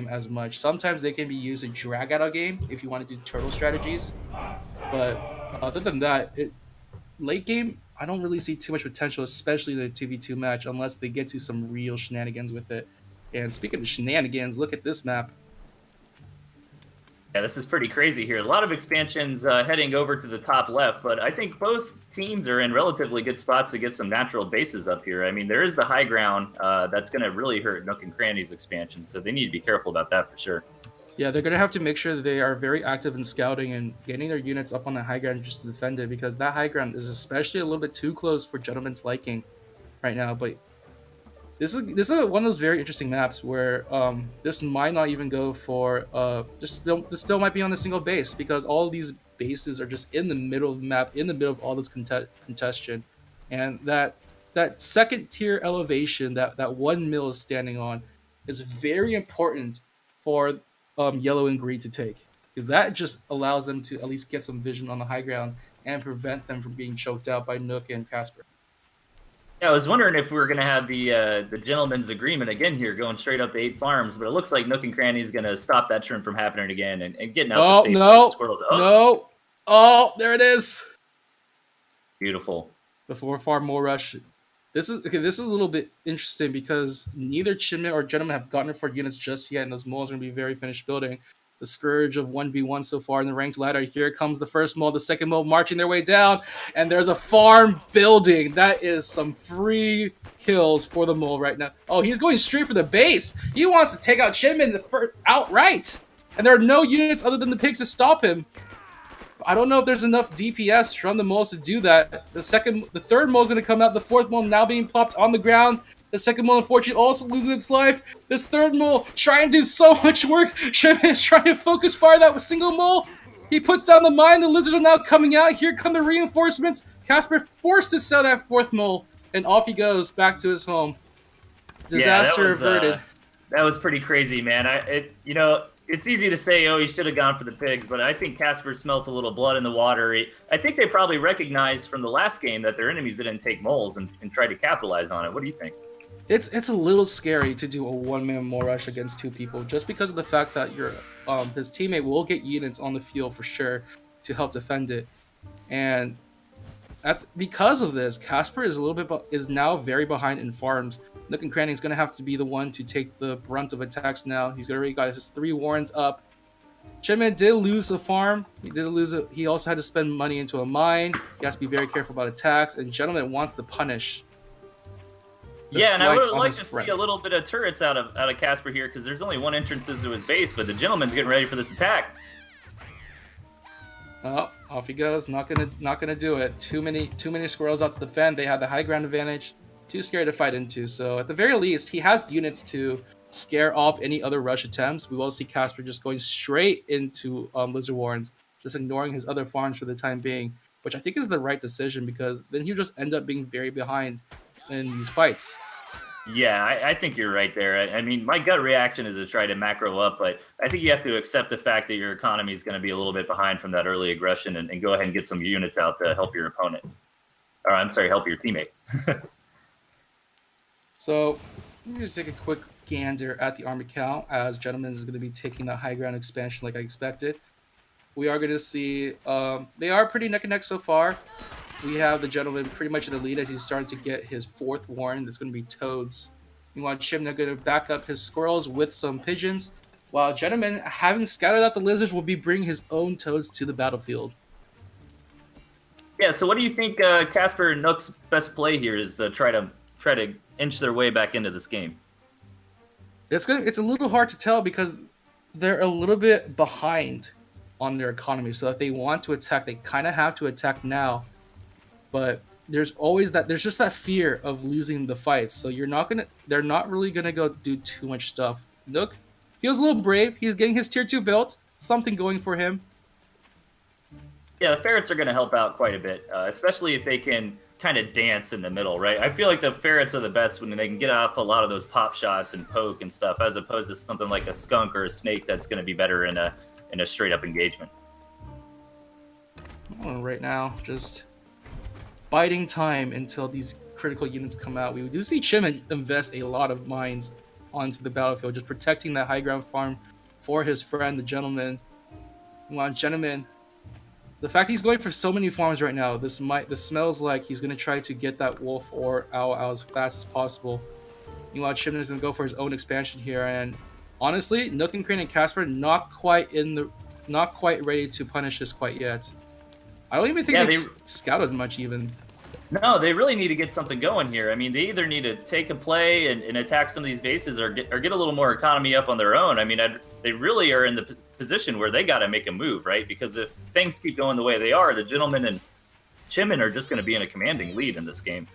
as much. Sometimes they can be used to drag out a game if you want to do turtle strategies. But other than that, late game, I don't really see too much potential, especially in the 2v2 match, unless they get to some real shenanigans with it. And speaking of shenanigans, look at this map. Yeah, this is pretty crazy here. A lot of expansions heading over to the top left, but I think both teams are in relatively good spots to get some natural bases up here. I mean, there is the high ground that's going to really hurt Nook and Cranny's expansion, so they need to be careful about that for sure. Yeah, they're going to have to make sure that they are very active in scouting and getting their units up on the high ground just to defend it, because that high ground is especially a little bit too close for Gentleman's liking right now. But this is one of those very interesting maps where this might not even go for this still might be on a single base, because all of these bases are just in the middle of the map, in the middle of all this congestion, and that second tier elevation that one mill is standing on is very important for yellow and green to take, because that just allows them to at least get some vision on the high ground and prevent them from being choked out by Nook and Casper. Yeah, I was wondering if we were going to have the gentleman's agreement again here, going straight up to 8 farms, but it looks like Nook and Cranny is going to stop that trend from happening again and getting out the safe squirrels. Oh, there it is. Beautiful. The 4-farm mole rush. This is a little bit interesting because neither ChiMinh or Gentleman have gotten it for units just yet, and those moles are going to be very finished building. The scourge of 1v1 so far in the ranked ladder. Here comes the first mole, the second mole marching their way down, and there's a farm building. That is some free kills for the mole right now. Oh, he's going straight for the base. He wants to take out ChiMinh outright, and there are no units other than the pigs to stop him. I don't know if there's enough DPS from the moles to do that. The third mole is going to come out. The fourth mole now being plopped on the ground. The second mole, unfortunately, also losing its life. This third mole trying to do so much work. ChiMinh is trying to focus fire that with single mole. He puts down the mine. The lizards are now coming out. Here come the reinforcements. Casper forced to sell that fourth mole, and off he goes back to his home. Disaster averted. That was pretty crazy, man. It's easy to say, oh, he should have gone for the pigs, but I think Casper smelt a little blood in the water. I think they probably recognized from the last game that their enemies didn't take moles and tried to capitalize on it. What do you think? It's a little scary to do a one-man mole rush against 2 people, just because of the fact that his teammate will get units on the field for sure to help defend it, and because of this, Casper is now very behind in farms. Nook and Cranny is going to have to be the one to take the brunt of attacks now. He's already got his 3 warrens up. ChiMinh did lose a farm. He also had to spend money into a mine. He has to be very careful about attacks, and Gentleman wants to punish. Yeah, and I would like to see a little bit of turrets out of Casper here, because there's only one entrance to his base, but the Gentleman's getting ready for this attack. Oh, off he goes. Not gonna do it. Too many squirrels out to defend. They had the high ground advantage. Too scary to fight into. So at the very least, he has units to scare off any other rush attempts. We will see Casper just going straight into Lizard Warrens, just ignoring his other farms for the time being, which I think is the right decision, because then he'll just end up being very behind in these fights. Yeah, I think you're right there. I mean, my gut reaction is to try to macro up, but I think you have to accept the fact that your economy is going to be a little bit behind from that early aggression and go ahead and get some units out to help your opponent. Or, I'm sorry, help your teammate. So, let me just take a quick gander at the army count, as Gentleman is going to be taking the high ground expansion like I expected. We are going to see, they are pretty neck and neck so far. We have the Gentleman pretty much in the lead as he's starting to get his 4th warren. That's going to be toads. Meanwhile, ChiMinh going to back up his squirrels with some pigeons, while Gentleman, having scattered out the lizards, will be bringing his own toads to the battlefield. Yeah, so what do you think Casper and Nook's best play here is to try to inch their way back into this game? It's a little hard to tell because they're a little bit behind on their economy. So if they want to attack, they kind of have to attack now. But there's just that fear of losing the fights. So they're not really gonna go do too much stuff. Nook feels a little brave. He's getting his tier 2 built. Something going for him. Yeah, the ferrets are going to help out quite a bit, especially if they can kind of dance in the middle, right? I feel like the ferrets are the best when they can get off a lot of those pop shots and poke and stuff, as opposed to something like a skunk or a snake that's going to be better in a straight up engagement. Right now, just biding time until these critical units come out. We do see ChiMinh invest a lot of mines onto the battlefield, just protecting that high ground farm for his friend, the Gentleman. Meanwhile, Gentleman, the fact he's going for so many farms right now, this smells like he's gonna try to get that wolf or owl out as fast as possible. Meanwhile, ChiMinh is gonna go for his own expansion here, and honestly, Nook and Crane and Kasper not quite ready to punish this quite yet. I don't even think they've scouted much even. No, they really need to get something going here. I mean, they either need to take a play and attack some of these bases or get a little more economy up on their own. I mean, they really are in the position where they got to make a move, right? Because if things keep going the way they are, the Gentleman and ChiMinh are just going to be in a commanding lead in this game.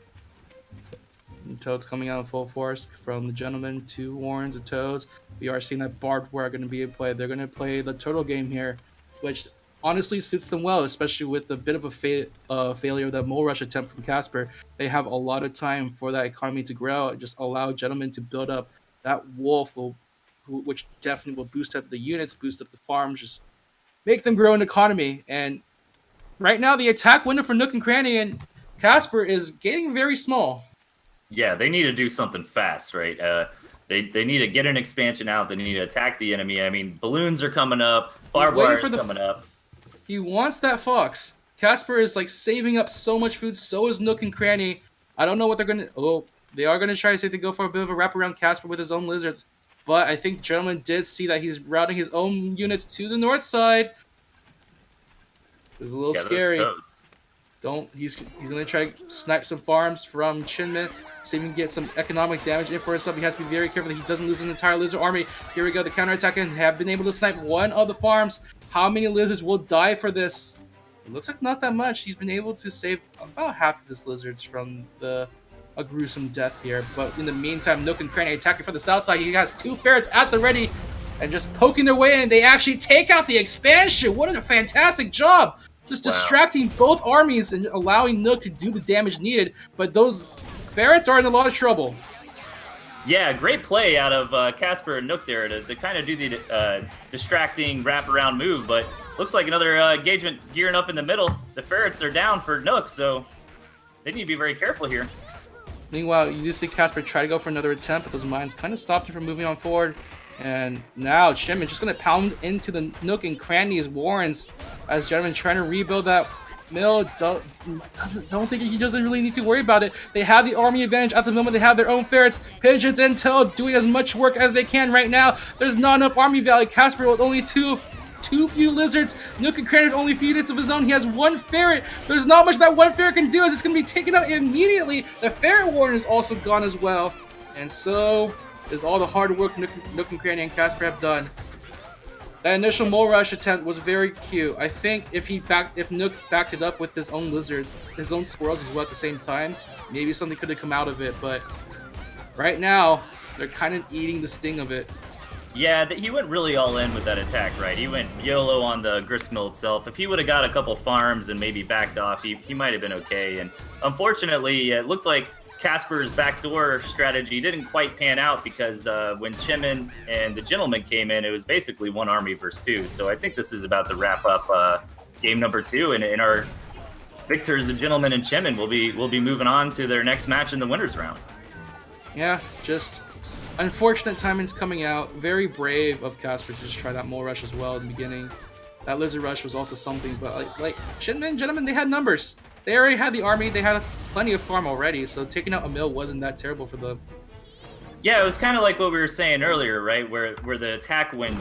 And Toads coming out in full force from the Gentleman, 2 Warrens of Toads. We are seeing that barbed wire going to be in play. They're going to play the turtle game here, which honestly suits them well, especially with the bit of a failure of that mole rush attempt from Kasper. They have a lot of time for that economy to grow and just allow Gentleman to build up. That wolf which definitely will boost up the units, boost up the farms, just make them grow an economy. And right now, the attack window for Nook and Cranny and Kasper is getting very small. Yeah, they need to do something fast, right? They need to get an expansion out. They need to attack the enemy. I mean, balloons are coming up. Barbed wire is coming up. He wants that fox. Kasper is like saving up so much food. So is Nook and Cranny. I don't know what they're gonna. Oh, they are gonna try to say to go for a bit of a wrap around Kasper with his own lizards. But I think the Gentleman did see that he's routing his own units to the north side. It's a little scary. He's gonna try to snipe some farms from ChiMinh, see if he can get some economic damage in for himself. He has to be very careful that he doesn't lose his entire lizard army. Here we go, the counterattack and have been able to snipe one of the farms. How many lizards will die for this? It looks like not that much. He's been able to save about half of his lizards from a gruesome death here. But in the meantime, Nook and Cranny attacking from the south side. He has 2 ferrets at the ready and just poking their way in. They actually take out the expansion. What a fantastic job! Just distracting both armies and allowing Nook to do the damage needed. But those ferrets are in a lot of trouble. Yeah, great play out of Kasper and Nook there to kind of do the distracting wraparound move, but looks like another engagement gearing up in the middle. The ferrets are down for Nook, so they need to be very careful here. Meanwhile, you do see Kasper try to go for another attempt, but those mines kind of stopped him from moving on forward. And now ChiMinh just going to pound into the Nook and Cranny's Warrens as Gentleman trying to rebuild that mill. Don't think he doesn't really need to worry about it. They have the army advantage at the moment. They have their own ferrets, pigeons, and toads doing as much work as they can right now. There's not enough army value. Kasper with only too few lizards. Nook and Cranny with only few units of his own. He has 1 ferret. There's not much that 1 ferret can do as it's going to be taken out immediately. The ferret warden is also gone as well. And so is all the hard work Nook and Cranny and Kasper have done. That initial mole rush attempt was very cute. I think if Nook backed it up with his own lizards, his own squirrels as well at the same time, maybe something could have come out of it. But right now, they're kind of eating the sting of it. Yeah, he went really all in with that attack, right? He went YOLO on the gristmill itself. If he would have got a couple farms and maybe backed off, he might have been okay. And unfortunately, it looked like Kasper's backdoor strategy didn't quite pan out because when ChiMinh and the Gentleman came in, it was basically 1 army versus 2. So I think this is about to wrap up game number 2, and our victors, the Gentleman and ChiMinh, will be moving on to their next match in the winners round. Yeah, just unfortunate timing's coming out. Very brave of Kasper to just try that mole rush as well in the beginning. That lizard rush was also something, but like ChiMinh and Gentleman, they had numbers. They already had the army. They had plenty of farm already, so taking out a mill wasn't that terrible for them. Yeah, it was kind of like what we were saying earlier, right? Where the attack win